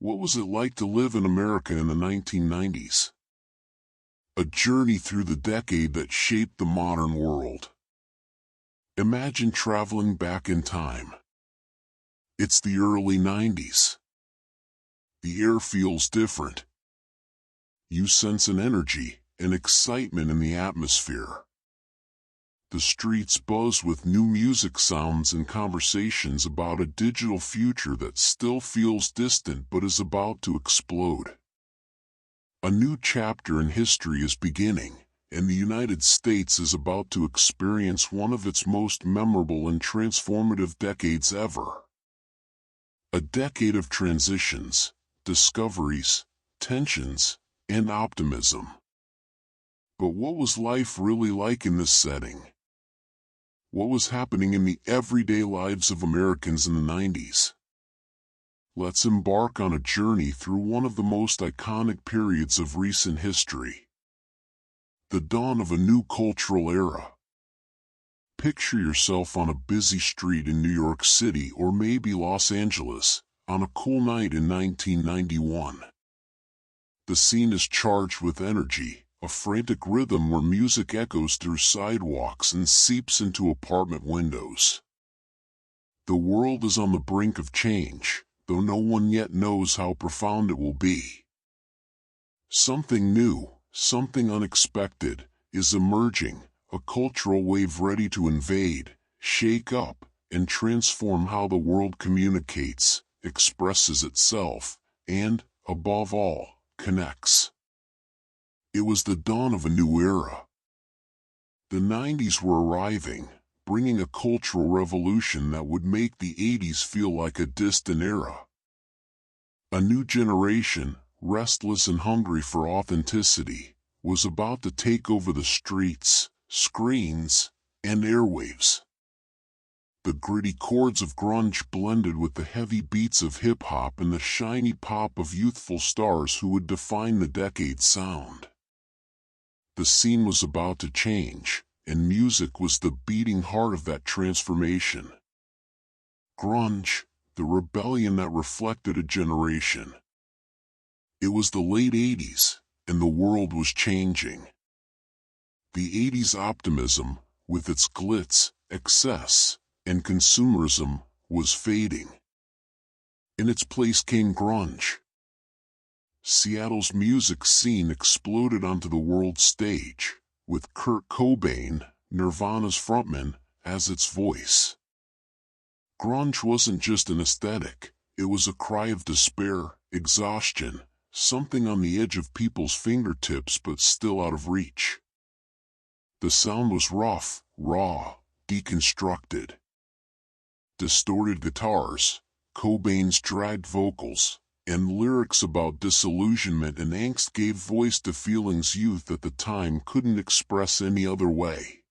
What was it like to live in America in the 1990s? A journey through the decade that shaped the modern world. Imagine traveling back in time. It's the early 90s. The air feels different. You sense an energy, an excitement in the atmosphere. The streets buzz with new music sounds and conversations about a digital future that still feels distant but is about to explode. A new chapter in history is beginning, and the United States is about to experience one of its most memorable and transformative decades ever. A decade of transitions, discoveries, tensions, and optimism. But what was life really like in this setting? What was happening in the everyday lives of Americans in the 90s? Let's embark on a journey through one of the most iconic periods of recent history. The dawn of a new cultural era. Picture yourself on a busy street in New York City or maybe Los Angeles, on a cool night in 1991. The scene is charged with energy, a frantic rhythm where music echoes through sidewalks and seeps into apartment windows. The world is on the brink of change, though no one yet knows how profound it will be. Something new, something unexpected, is emerging, a cultural wave ready to invade, shake up, and transform how the world communicates, expresses itself, and, above all, connects. It was the dawn of a new era. The 90s were arriving, bringing a cultural revolution that would make the 80s feel like a distant era. A new generation, restless and hungry for authenticity, was about to take over the streets, screens, and airwaves. The gritty chords of grunge blended with the heavy beats of hip-hop and the shiny pop of youthful stars who would define the decade's sound. The scene was about to change, and music was the beating heart of that transformation. Grunge, the rebellion that reflected a generation. It was the late 80s, and the world was changing. The 80s optimism, with its glitz, excess, and consumerism, was fading. In its place came grunge. Seattle's music scene exploded onto the world stage, with Kurt Cobain, Nirvana's frontman, as its voice. Grunge wasn't just an aesthetic, it was a cry of despair, exhaustion, something on the edge of people's fingertips but still out of reach. The sound was rough, raw, deconstructed. Distorted guitars, Cobain's dragged vocals, and lyrics about disillusionment and angst gave voice to feelings youth at the time couldn't express any other way.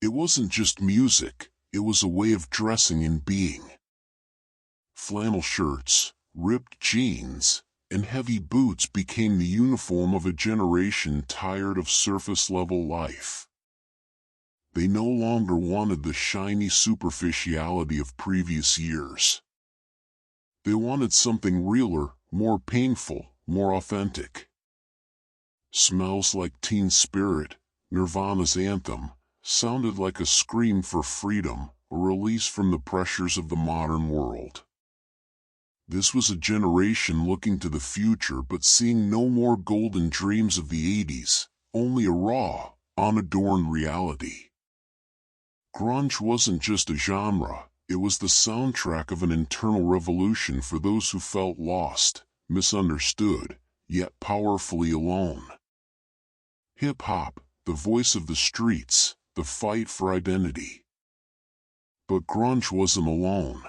It wasn't just music, it was a way of dressing and being. Flannel shirts, ripped jeans, and heavy boots became the uniform of a generation tired of surface-level life. They no longer wanted the shiny superficiality of previous years. They wanted something realer, more painful, more authentic. Smells Like Teen Spirit, Nirvana's anthem, sounded like a scream for freedom, a release from the pressures of the modern world. This was a generation looking to the future but seeing no more golden dreams of the 80s, only a raw, unadorned reality. Grunge wasn't just a genre. It was the soundtrack of an internal revolution for those who felt lost, misunderstood, yet powerfully alone. Hip-hop, the voice of the streets, the fight for identity. But grunge wasn't alone.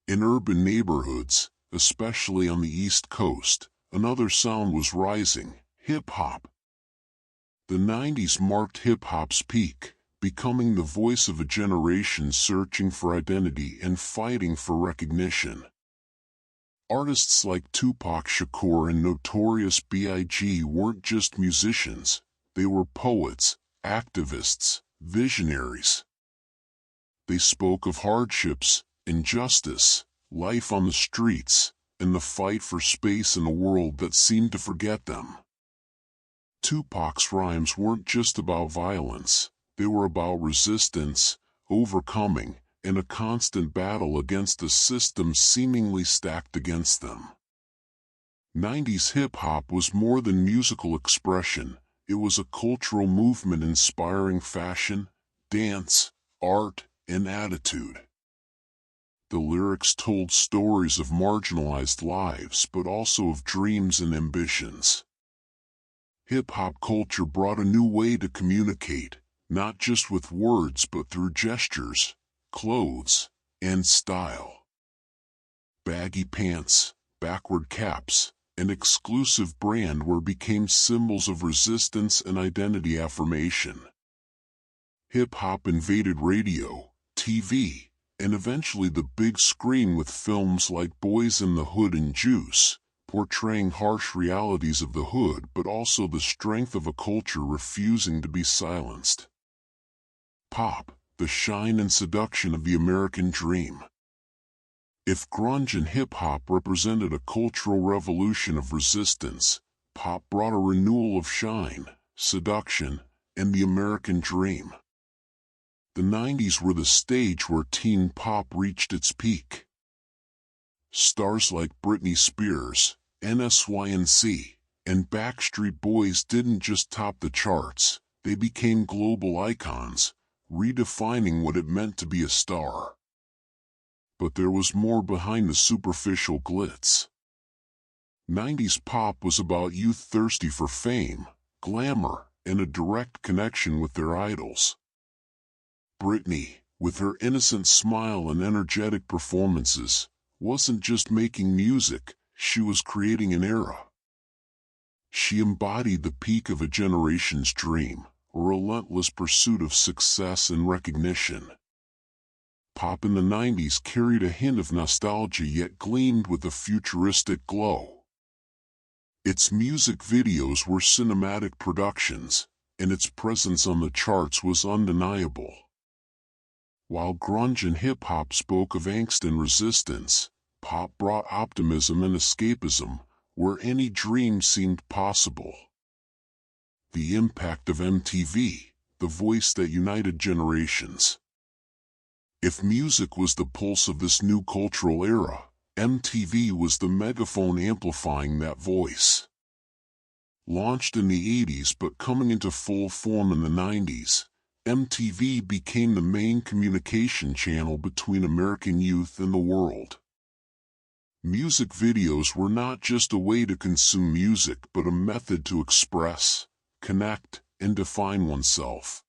In urban neighborhoods, especially on the East Coast, another sound was rising, hip-hop. The 90s marked hip-hop's peak, becoming the voice of a generation searching for identity and fighting for recognition. Artists like Tupac Shakur and Notorious B.I.G. weren't just musicians, they were poets, activists, visionaries. They spoke of hardships, injustice, life on the streets, and the fight for space in a world that seemed to forget them. Tupac's rhymes weren't just about violence, they were about resistance, overcoming, and a constant battle against a system seemingly stacked against them. 90s hip-hop was more than musical expression, it was a cultural movement inspiring fashion, dance, art, and attitude. The lyrics told stories of marginalized lives but also of dreams and ambitions. Hip-hop culture brought a new way to communicate, not just with words but through gestures, clothes, and style. Baggy pants, backward caps, and exclusive brandwear became symbols of resistance and identity affirmation. Hip-hop invaded radio, TV, and eventually the big screen with films like Boys in the Hood and Juice, portraying harsh realities of the hood but also the strength of a culture refusing to be silenced. Pop, the shine and seduction of the American dream. If grunge and hip-hop represented a cultural revolution of resistance, pop brought a renewal of shine, seduction, and the American dream. The 90s were the stage where teen pop reached its peak. Stars like Britney Spears, NSYNC, and Backstreet Boys didn't just top the charts, they became global icons, redefining what it meant to be a star. But there was more behind the superficial glitz. 90s pop was about youth thirsty for fame, glamour, and a direct connection with their idols. Britney, with her innocent smile and energetic performances, wasn't just making music, she was creating an era. She embodied the peak of a generation's dream, a relentless pursuit of success and recognition. Pop in the 90s carried a hint of nostalgia yet gleamed with a futuristic glow. Its music videos were cinematic productions, and its presence on the charts was undeniable. While grunge and hip-hop spoke of angst and resistance, pop brought optimism and escapism, where any dream seemed possible. The impact of MTV, the voice that united generations. If music was the pulse of this new cultural era, MTV was the megaphone amplifying that voice. Launched in the 80s but coming into full form in the 90s, MTV became the main communication channel between American youth and the world. Music videos were not just a way to consume music but a method to express, connect, and define oneself.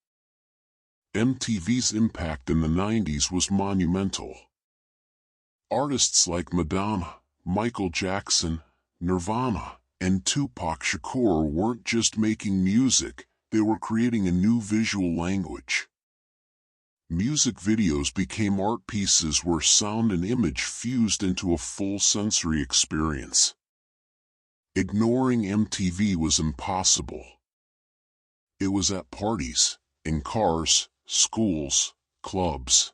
MTV's impact in the 90s was monumental. Artists like Madonna, Michael Jackson, Nirvana, and Tupac Shakur weren't just making music, they were creating a new visual language. Music videos became art pieces where sound and image fused into a full sensory experience. Ignoring MTV was impossible. It was at parties, in cars, schools, clubs.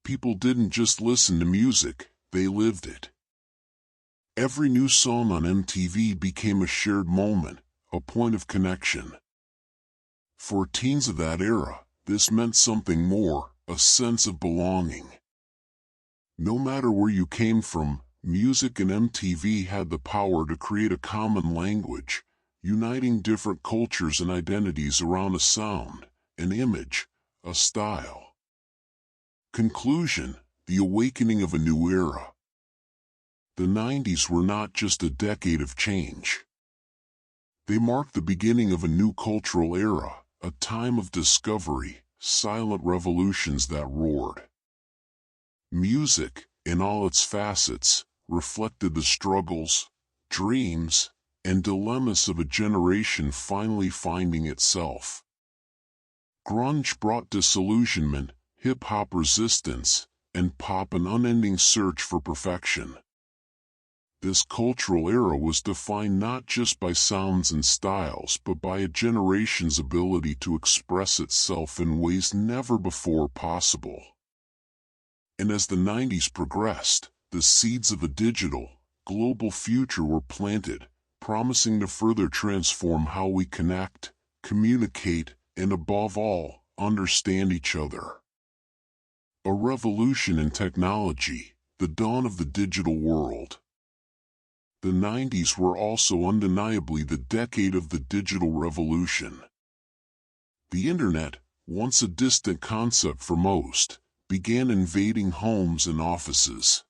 People didn't just listen to music, they lived it. Every new song on MTV became a shared moment, a point of connection. For teens of that era, this meant something more, a sense of belonging. No matter where you came from, music and MTV had the power to create a common language, uniting different cultures and identities around a sound, an image, a style. Conclusion: the awakening of a new era. The 90s were not just a decade of change. They marked the beginning of a new cultural era, a time of discovery, silent revolutions that roared. Music, in all its facets, reflected the struggles, dreams, and dilemmas of a generation finally finding itself. Grunge brought disillusionment, hip-hop resistance, and pop an unending search for perfection. This cultural era was defined not just by sounds and styles but by a generation's ability to express itself in ways never before possible. And as the 90s progressed, the seeds of a digital, global future were planted, promising to further transform how we connect, communicate, and above all, understand each other. A revolution in technology, the dawn of the digital world. The 90s were also undeniably the decade of the digital revolution. The internet, once a distant concept for most, began invading homes and offices.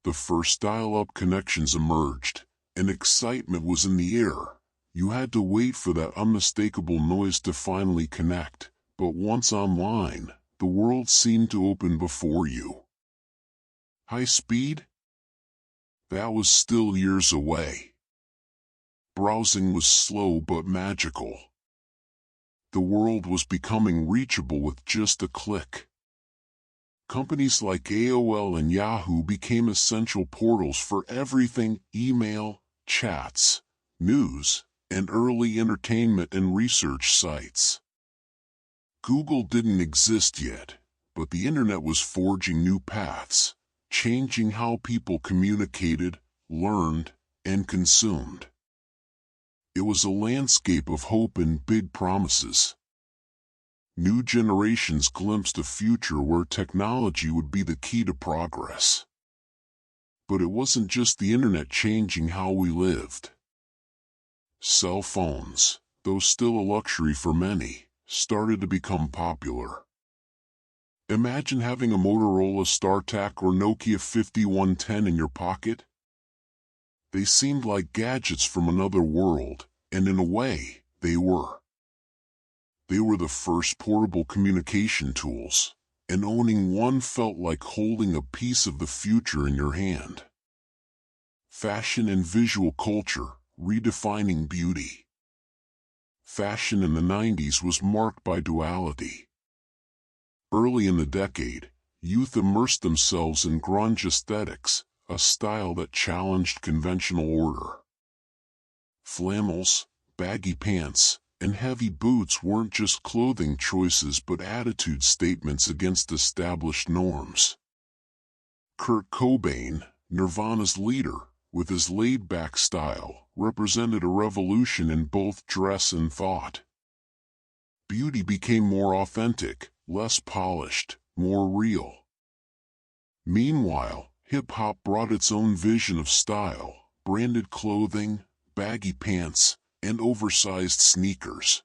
The first dial-up connections emerged, and excitement was in the air. You had to wait for that unmistakable noise to finally connect, but once online, the world seemed to open before you. High speed? That was still years away. Browsing was slow but magical. The world was becoming reachable with just a click. Companies like AOL and Yahoo became essential portals for everything: email, chats, news, and early entertainment and research sites. Google didn't exist yet, but the internet was forging new paths, changing how people communicated, learned, and consumed. It was a landscape of hope and big promises. New generations glimpsed a future where technology would be the key to progress. But it wasn't just the internet changing how we lived. Cell phones, though still a luxury for many, started to become popular. Imagine having a Motorola StarTAC or Nokia 5110 in your pocket. They seemed like gadgets from another world, and in a way, they were. They were the first portable communication tools, and owning one felt like holding a piece of the future in your hand. Fashion and visual culture, redefining beauty. Fashion in the 90s was marked by duality. Early in the decade, youth immersed themselves in grunge aesthetics, a style that challenged conventional order. Flannels, baggy pants, and heavy boots weren't just clothing choices but attitude statements against established norms. Kurt Cobain, Nirvana's leader, with his laid-back style, represented a revolution in both dress and thought. Beauty became more authentic, less polished, more real. Meanwhile, hip-hop brought its own vision of style: branded clothing, baggy pants, and oversized sneakers.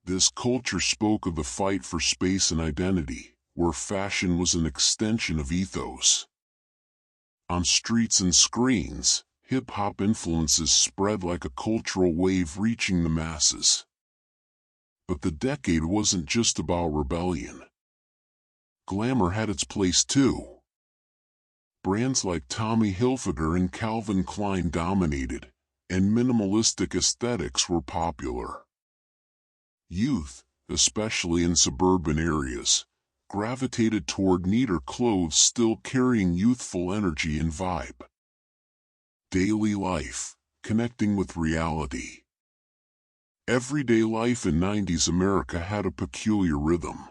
This culture spoke of the fight for space and identity, where fashion was an extension of ethos. On streets and screens, hip-hop influences spread like a cultural wave reaching the masses. But the decade wasn't just about rebellion. Glamour had its place too. Brands like Tommy Hilfiger and Calvin Klein dominated, and minimalistic aesthetics were popular. Youth, especially in suburban areas, gravitated toward neater clothes still carrying youthful energy and vibe. Daily life, connecting with reality. Everyday life in 90s America had a peculiar rhythm.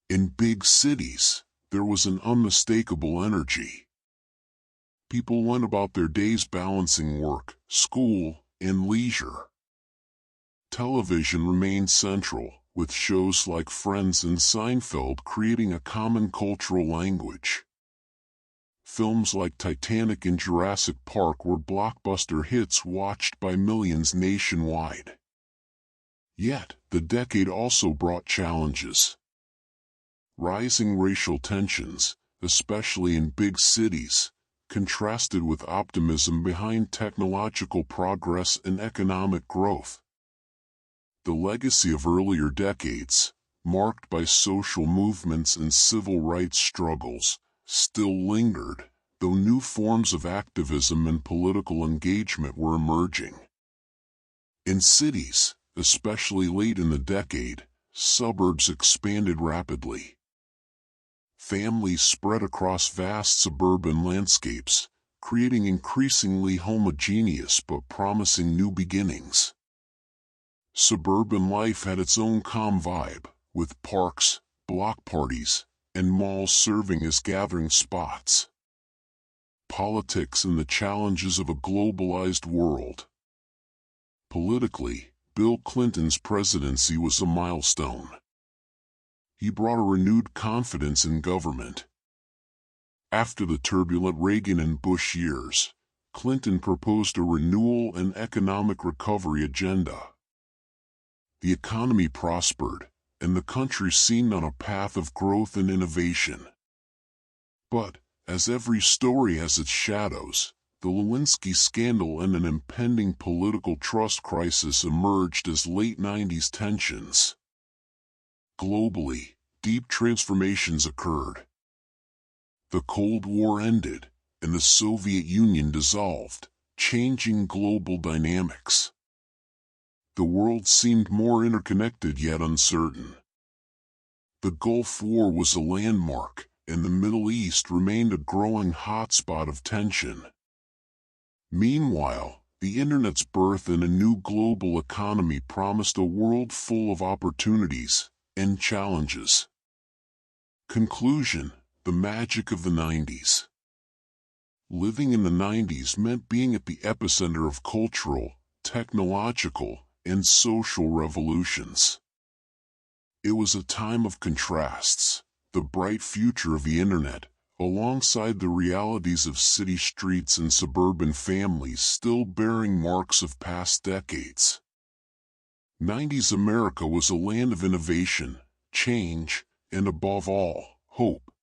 In big cities, there was an unmistakable energy. People went about their days balancing work, school, and leisure. Television remained central, with shows like Friends and Seinfeld creating a common cultural language. Films like Titanic and Jurassic Park were blockbuster hits watched by millions nationwide. Yet, the decade also brought challenges. Rising racial tensions, especially in big cities, contrasted with optimism behind technological progress and economic growth. The legacy of earlier decades, marked by social movements and civil rights struggles, still lingered, though new forms of activism and political engagement were emerging. In cities, especially late in the decade, suburbs expanded rapidly. Families spread across vast suburban landscapes, creating increasingly homogeneous but promising new beginnings. Suburban life had its own calm vibe, with parks, block parties, and malls serving as gathering spots. Politics and the challenges of a globalized world. Politically, Bill Clinton's presidency was a milestone. He brought a renewed confidence in government. After the turbulent Reagan and Bush years, Clinton proposed a renewal and economic recovery agenda. The economy prospered, and the country seemed on a path of growth and innovation. But, as every story has its shadows, the Lewinsky scandal and an impending political trust crisis emerged as late 90s tensions. Globally, deep transformations occurred. The Cold War ended, and the Soviet Union dissolved, changing global dynamics. The world seemed more interconnected yet uncertain. The Gulf War was a landmark, and the Middle East remained a growing hotspot of tension. Meanwhile, the Internet's birth and a new global economy promised a world full of opportunities and challenges. Conclusion: the magic of the 90s. Living in the 90s meant being at the epicenter of cultural, technological, and social revolutions. It was a time of contrasts, the bright future of the Internet, alongside the realities of city streets and suburban families still bearing marks of past decades. 90s America was a land of innovation, change, and above all, hope.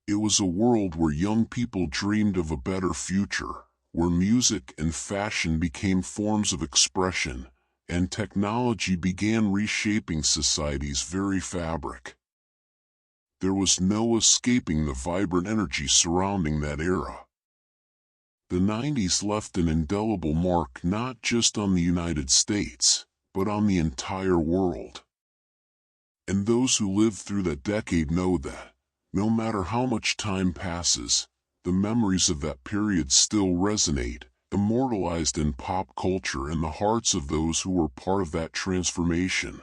It was a world where young people dreamed of a better future, where music and fashion became forms of expression, and technology began reshaping society's very fabric. There was no escaping the vibrant energy surrounding that era. The 90s left an indelible mark not just on the United States, but on the entire world. And those who lived through that decade know that, no matter how much time passes, the memories of that period still resonate, immortalized in pop culture and the hearts of those who were part of that transformation.